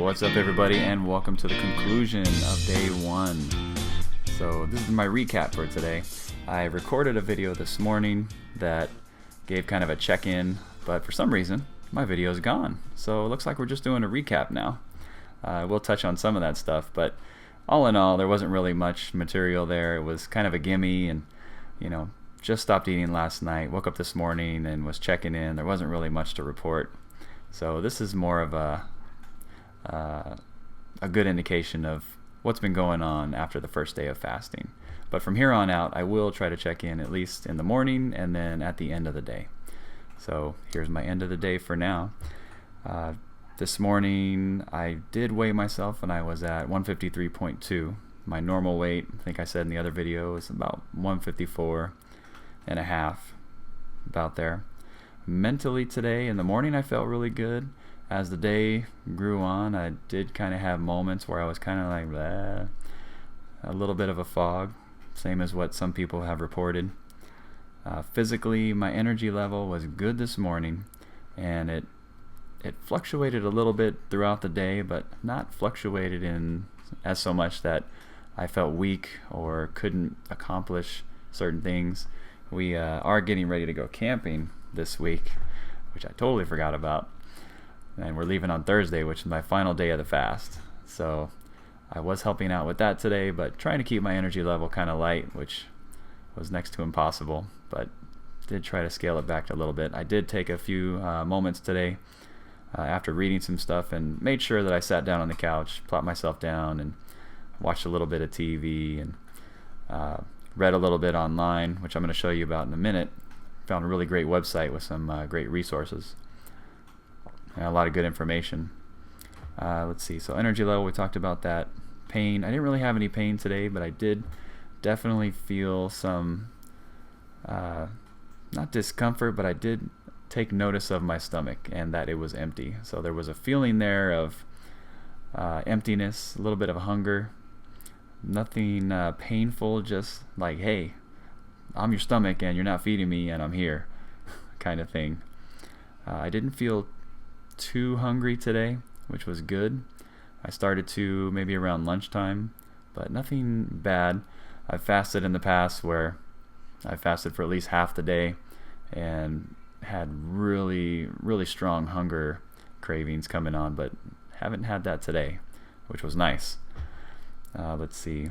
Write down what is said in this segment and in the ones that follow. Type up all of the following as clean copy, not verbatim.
What's up, everybody, and welcome to the conclusion of day one. So this is my recap for today. I recorded a video this morning that gave kind of a check-in, but for some reason my video is gone. So it looks like we're just doing a recap now. We'll touch on some of that stuff, but all in all, there wasn't really much material there. It was kind of a gimme, and just stopped eating last night, woke up this morning and was checking in. There wasn't really much to report. So this is more of a good indication of what's been going on after the first day of fasting. But from here on out, I will try to check in at least in the morning and then at the end of the day. So here's my end of the day for now. This morning I did weigh myself and I was at 153.2. My normal weight, I think I said in the other video, is about 154 and a half, about there. Mentally today, in the morning, I felt really good. As the day grew on, I did kind of have moments where I was kind of like bleh, a little bit of a fog, same as what some people have reported. Physically, my energy level was good this morning, and it fluctuated a little bit throughout the day, but not fluctuated in as so much that I felt weak or couldn't accomplish certain things. We are getting ready to go camping this week, which I totally forgot about. And we're leaving on Thursday, which is my final day of the fast. So I was helping out with that today, but trying to keep my energy level kind of light, which was next to impossible, but did try to scale it back a little bit. I did take a few moments today after reading some stuff and made sure that I sat down on the couch, plopped myself down, and watched a little bit of TV and read a little bit online, which I'm going to show you about in a minute. Found a really great website with some great resources. A lot of good information. Let's see, so energy level, we talked about that. Pain, I didn't really have any pain today, but I did definitely feel some, not discomfort, but I did take notice of my stomach and that it was empty. So there was a feeling there of emptiness, a little bit of hunger. Nothing painful, just like, hey, I'm your stomach and you're not feeding me and I'm here kind of thing. I didn't feel too hungry today, which was good. I started to maybe around lunchtime, but nothing bad. I've fasted in the past where I fasted for at least half the day and had really, really strong hunger cravings coming on, but haven't had that today, which was nice. Let's see.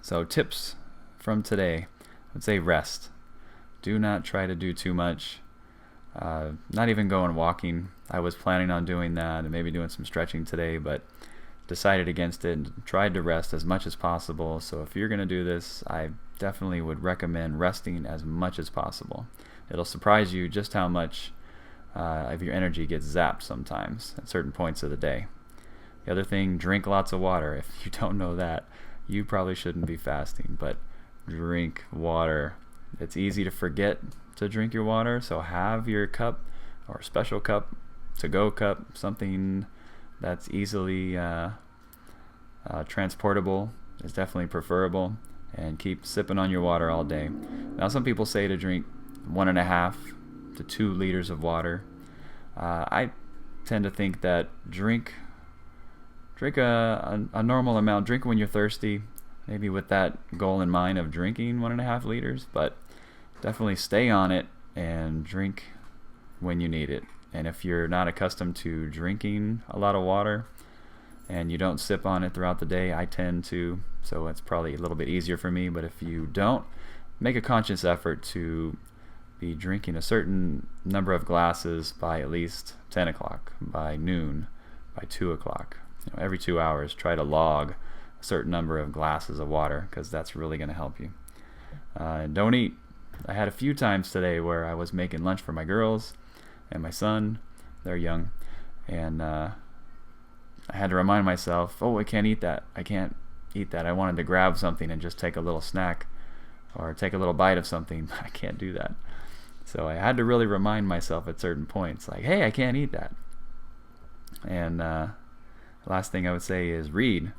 So tips from today, I'd say rest. Do not try to do too much. Not even going walking. I was planning on doing that and maybe doing some stretching today, but decided against it and tried to rest as much as possible. So if you're going to do this, I definitely would recommend resting as much as possible. It'll surprise you just how much of your energy gets zapped sometimes at certain points of the day. The other thing, drink lots of water. If you don't know that, you probably shouldn't be fasting, but drink water. It's easy to forget to drink your water, so have your cup or special cup, to-go cup, something that's easily transportable is definitely preferable, and keep sipping on your water all day. Now some people say to drink 1.5 to 2 liters of water. I tend to think that drink a normal amount. Drink when you're thirsty, maybe with that goal in mind of drinking 1.5 liters, but definitely stay on it and drink when you need it. And if you're not accustomed to drinking a lot of water and you don't sip on it throughout the day, I tend to, so it's probably a little bit easier for me. But if you don't, make a conscious effort to be drinking a certain number of glasses by at least 10 o'clock, by noon, by 2 o'clock. Every 2 hours, try to log a certain number of glasses of water, because that's really going to help you. Don't eat. I had a few times today where I was making lunch for my girls and my son. They're young, and I had to remind myself, oh, I can't eat that. I can't eat that. I wanted to grab something and just take a little snack or take a little bite of something, but I can't do that. So I had to really remind myself at certain points, like, hey, I can't eat that. And last thing I would say is read.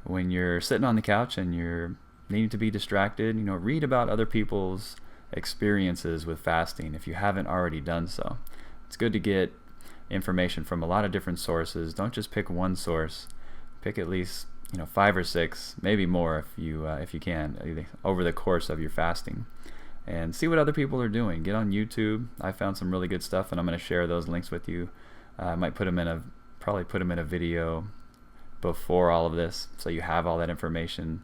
When you're sitting on the couch and you're needing to be distracted, read about other people's experiences with fasting if you haven't already done so. It's good to get information from a lot of different sources. Don't just pick one source. Pick at least 5 or 6, maybe more if you can, over the course of your fasting, and see what other people are doing. Get on YouTube. I found some really good stuff, and I'm going to share those links with you. I might probably put them in a video before all of this, so you have all that information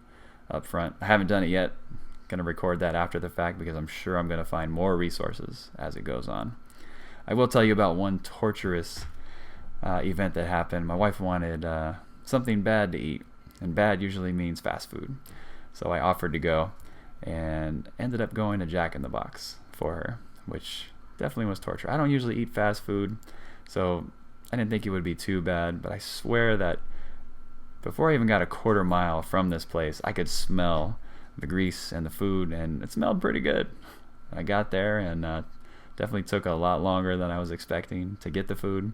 up front. I haven't done it yet. Going to record that after the fact because I'm sure I'm going to find more resources as it goes on. I will tell you about one torturous event that happened. My wife wanted something bad to eat, and bad usually means fast food. So I offered to go and ended up going to Jack in the Box for her, which definitely was torture. I don't usually eat fast food, so I didn't think it would be too bad, but I swear that before I even got a quarter mile from this place, I could smell the grease and the food, and it smelled pretty good. I got there, and definitely took a lot longer than I was expecting to get the food.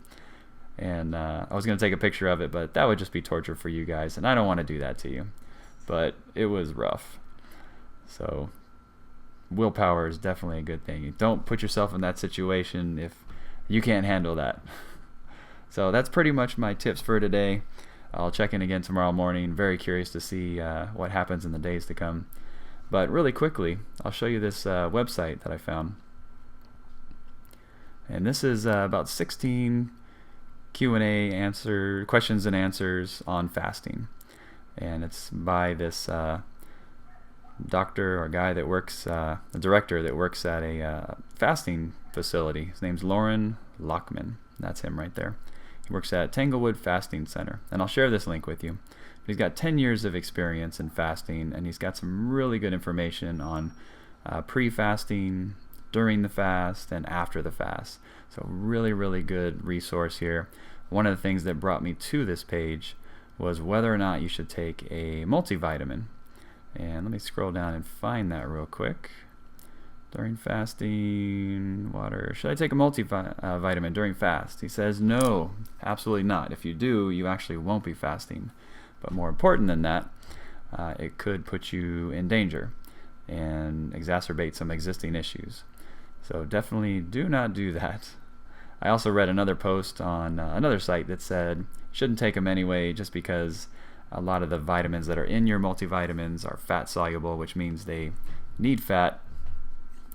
And I was going to take a picture of it, but that would just be torture for you guys, and I don't want to do that to you. But it was rough. So willpower is definitely a good thing. Don't put yourself in that situation if you can't handle that. So that's pretty much my tips for today. I'll check in again tomorrow morning. Very curious to see what happens in the days to come. But really quickly, I'll show you this website that I found. And this is about 16 Q&A questions and answers on fasting, and it's by this doctor or guy that works, a director that works at a fasting facility. His name's Lauren Lockman. That's him right there. He works at Tanglewood Fasting Center, and I'll share this link with you. He's got 10 years of experience in fasting, and he's got some really good information on pre-fasting, during the fast, and after the fast. So really, really good resource here. One of the things that brought me to this page was whether or not you should take a multivitamin. And let me scroll down and find that real quick. During fasting, water. Should I take a multivitamin during fast? He says no, absolutely not. If you do, you actually won't be fasting. But more important than that, it could put you in danger and exacerbate some existing issues. So definitely do not do that. I also read another post on another site that said you shouldn't take them anyway, just because a lot of the vitamins that are in your multivitamins are fat soluble, which means they need fat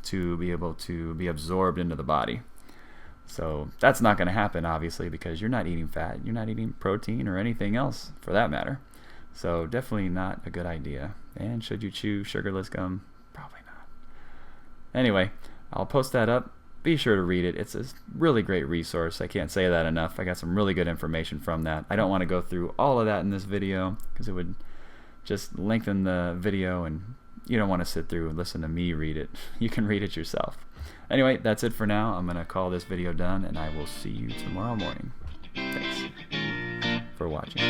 to be able to be absorbed into the body. So that's not going to happen, obviously, because you're not eating fat, you're not eating protein or anything else for that matter. So definitely not a good idea. And should you chew sugarless gum? Probably not. Anyway, I'll post that up. Be sure to read it. It's a really great resource. I can't say that enough. I got some really good information from that. I don't want to go through all of that in this video because it would just lengthen the video, and you don't want to sit through and listen to me read it. You can read it yourself. Anyway, that's it for now. I'm going to call this video done, and I will see you tomorrow morning. Thanks for watching.